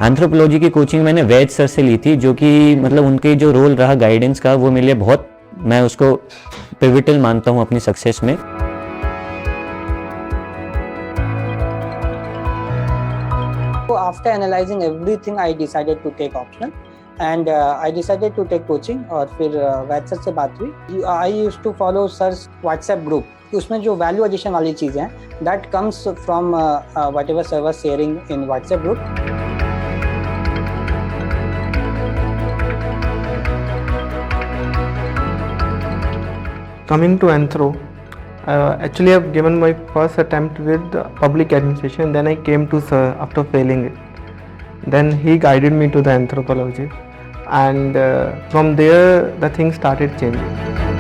Anthropology की coaching मैंने वैद sir से ली थी, जो कि मतलब उनके जो रोल रहा गाइडेंस का, वो मेरे लिए बहुत, मैं उसको पिवटल मानता हूँ अपनी सक्सेस में। So after analyzing everything, I decided to take optional and I decided to take coaching। और फिर वैद सर से बात हुई। I used to follow सर's WhatsApp group। उसमें जो वैल्यू एडिशन वाली चीज़ें हैं, that comes from whatever sir was sharing in WhatsApp group। Coming to Anthro, actually I've given my first attempt with public administration, then I came to Sir after failing it. Then he guided me to the anthropology, and from there the things started changing.